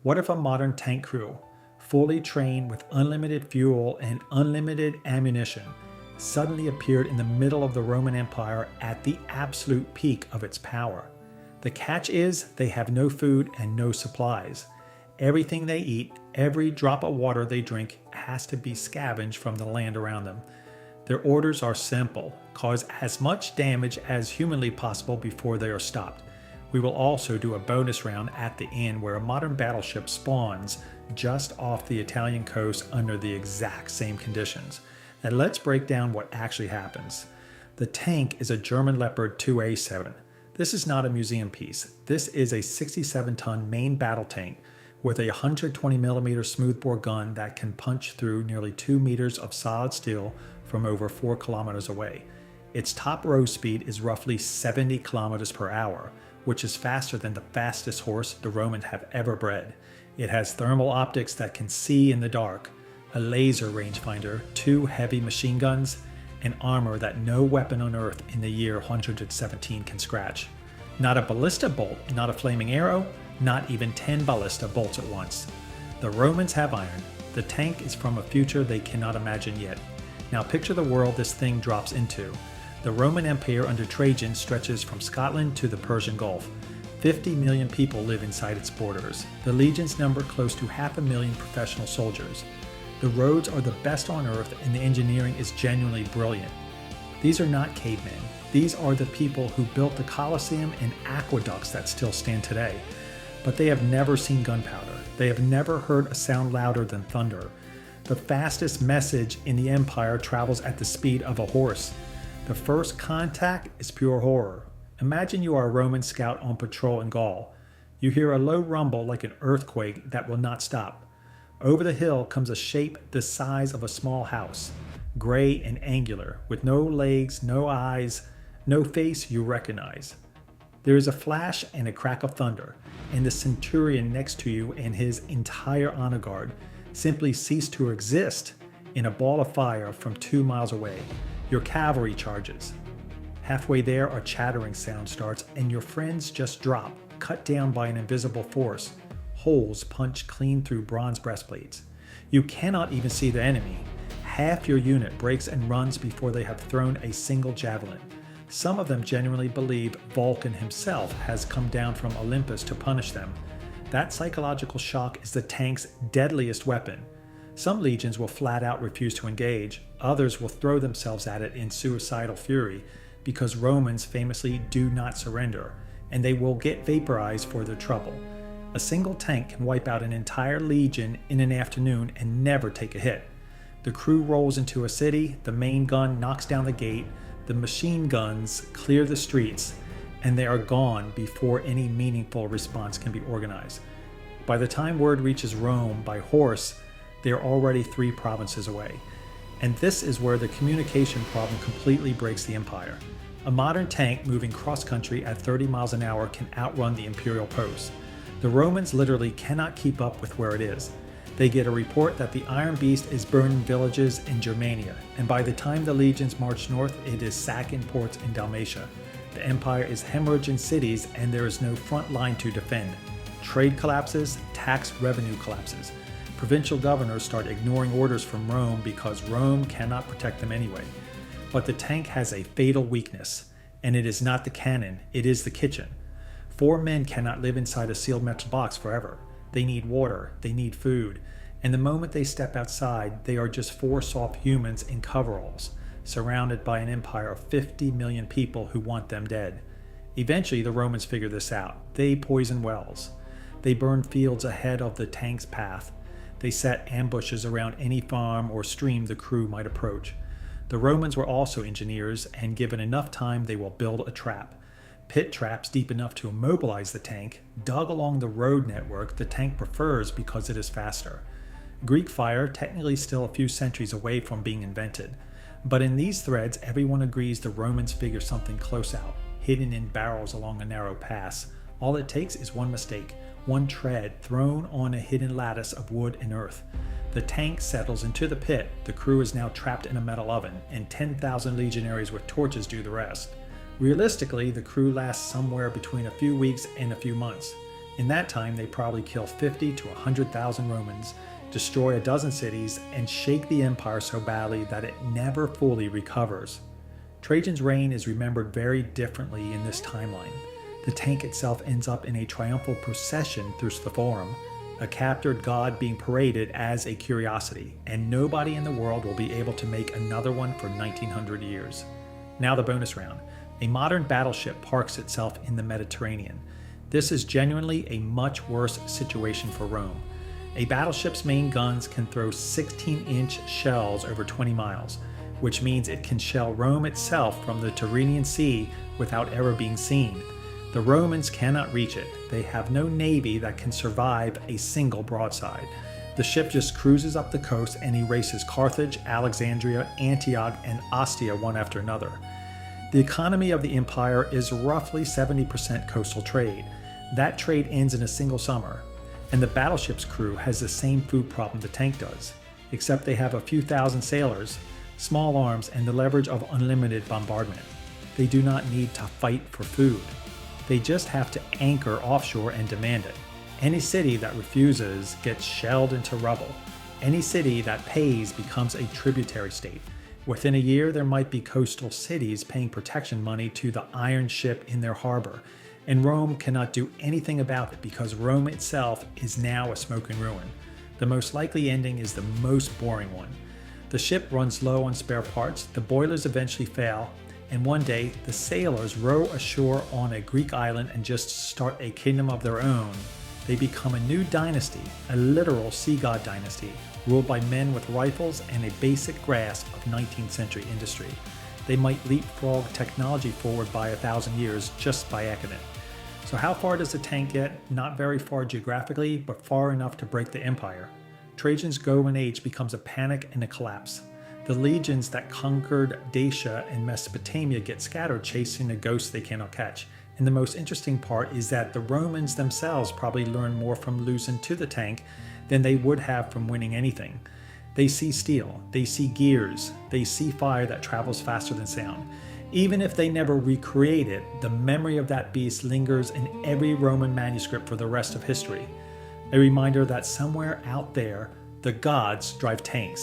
What if a modern tank crew, fully trained with unlimited fuel and unlimited ammunition, suddenly appeared in the middle of the Roman Empire at the absolute peak of its power? The catch is they have no food and no supplies. Everything they eat, every drop of water they drink has to be scavenged from the land around them. Their orders are simple: cause as much damage as humanly possible before they are stopped. We will also do a bonus round at the end where a modern battleship spawns just off the Italian coast under the exact same conditions. Now let's break down what actually happens. The tank is a German Leopard 2A7. This is not a museum piece. This is a 67-ton main battle tank with a 120mm smoothbore gun that can punch through nearly 2 meters of solid steel from over 4 kilometers away. Its top row speed is roughly 70 kilometers per hour, which is faster than the fastest horse the Romans have ever bred. It has thermal optics that can see in the dark, a laser rangefinder, 2 heavy machine guns, and armor that no weapon on Earth in the year 117 can scratch. Not a ballista bolt, not a flaming arrow, not even 10 ballista bolts at once. The Romans have iron. The tank is from a future they cannot imagine yet. Now picture the world this thing drops into. The Roman Empire under Trajan stretches from Scotland to the Persian Gulf. 50 million people live inside its borders. The legions number close to 500,000 professional soldiers. The roads are the best on Earth and the engineering is genuinely brilliant. These are not cavemen. These are the people who built the Colosseum and aqueducts that still stand today. But they have never seen gunpowder. They have never heard a sound louder than thunder. The fastest message in the empire travels at the speed of a horse. The first contact is pure horror. Imagine you are a Roman scout on patrol in Gaul. You hear a low rumble like an earthquake that will not stop. Over the hill comes a shape the size of a small house, gray and angular, with no legs, no eyes, no face you recognize. There is a flash and a crack of thunder, and the centurion next to you and his entire honor guard simply cease to exist in a ball of fire from 2 miles away. Your cavalry charges. Halfway there, a chattering sound starts, and your friends just drop, cut down by an invisible force. Holes punched clean through bronze breastplates. You cannot even see the enemy. Half your unit breaks and runs before they have thrown a single javelin. Some of them genuinely believe Vulcan himself has come down from Olympus to punish them. That psychological shock is the tank's deadliest weapon. Some legions will flat out refuse to engage. Others will throw themselves at it in suicidal fury because Romans famously do not surrender, and they will get vaporized for their trouble. A single tank can wipe out an entire legion in an afternoon and never take a hit. The crew rolls into a city, the main gun knocks down the gate, the machine guns clear the streets, and they are gone before any meaningful response can be organized. By the time word reaches Rome by horse, they are already 3 provinces away. And this is where the communication problem completely breaks the empire. A modern tank moving cross-country at 30 miles an hour can outrun the imperial post. The Romans literally cannot keep up with where it is. They get a report that the Iron Beast is burning villages in Germania, and by the time the legions march north, it is sacking ports in Dalmatia. The empire is hemorrhaging cities, and there is no front line to defend. Trade collapses, tax revenue collapses. Provincial governors start ignoring orders from Rome because Rome cannot protect them anyway. But the tank has a fatal weakness, and it is not the cannon, it is the kitchen. 4 men cannot live inside a sealed metal box forever. They need water, they need food, and the moment they step outside, they are just 4 soft humans in coveralls, surrounded by an empire of 50 million people who want them dead. Eventually, the Romans figure this out. They poison wells. They burn fields ahead of the tank's path. They set ambushes around any farm or stream the crew might approach. The Romans were also engineers, and given enough time, they will build a trap. Pit traps deep enough to immobilize the tank, dug along the road network the tank prefers because it is faster. Greek fire, technically still a few centuries away from being invented. But in these threads, everyone agrees the Romans figure something close out, hidden in barrels along a narrow pass. All it takes is one mistake, one tread thrown on a hidden lattice of wood and earth. The tank settles into the pit, the crew is now trapped in a metal oven, and 10,000 legionaries with torches do the rest. Realistically, the crew lasts somewhere between a few weeks and a few months. In that time, they probably kill 50 to 100,000 Romans, destroy a dozen cities, and shake the empire so badly that it never fully recovers. Trajan's reign is remembered very differently in this timeline. The tank itself ends up in a triumphal procession through the Forum, a captured god being paraded as a curiosity, and nobody in the world will be able to make another one for 1900 years. Now the bonus round. A modern battleship parks itself in the Mediterranean. This is genuinely a much worse situation for Rome. A battleship's main guns can throw 16-inch shells over 20 miles, which means it can shell Rome itself from the Tyrrhenian Sea without ever being seen. The Romans cannot reach it. They have no navy that can survive a single broadside. The ship just cruises up the coast and erases Carthage, Alexandria, Antioch, and Ostia one after another. The economy of the empire is roughly 70% coastal trade. That trade ends in a single summer, and the battleship's crew has the same food problem the tank does, except they have a few thousand sailors, small arms, and the leverage of unlimited bombardment. They do not need to fight for food. They just have to anchor offshore and demand it. Any city that refuses gets shelled into rubble. Any city that pays becomes a tributary state. Within a year, there might be coastal cities paying protection money to the iron ship in their harbor, and Rome cannot do anything about it because Rome itself is now a smoking ruin. The most likely ending is the most boring one. The ship runs low on spare parts, the boilers eventually fail, and one day the sailors row ashore on a Greek island and just start a kingdom of their own. They become a new dynasty, a literal sea god dynasty, ruled by men with rifles and a basic grasp of 19th century industry. They might leapfrog technology forward by 1,000 years just by accident. So how far does the tank get? Not very far geographically, but far enough to break the empire. Trajan's golden age becomes a panic and a collapse. The legions that conquered Dacia and Mesopotamia get scattered chasing a ghost they cannot catch. And the most interesting part is that the Romans themselves probably learn more from losing to the tank than they would have from winning anything. They see steel, they see gears, they see fire that travels faster than sound. Even if they never recreate it, the memory of that beast lingers in every Roman manuscript for the rest of history. A reminder that somewhere out there, the gods drive tanks.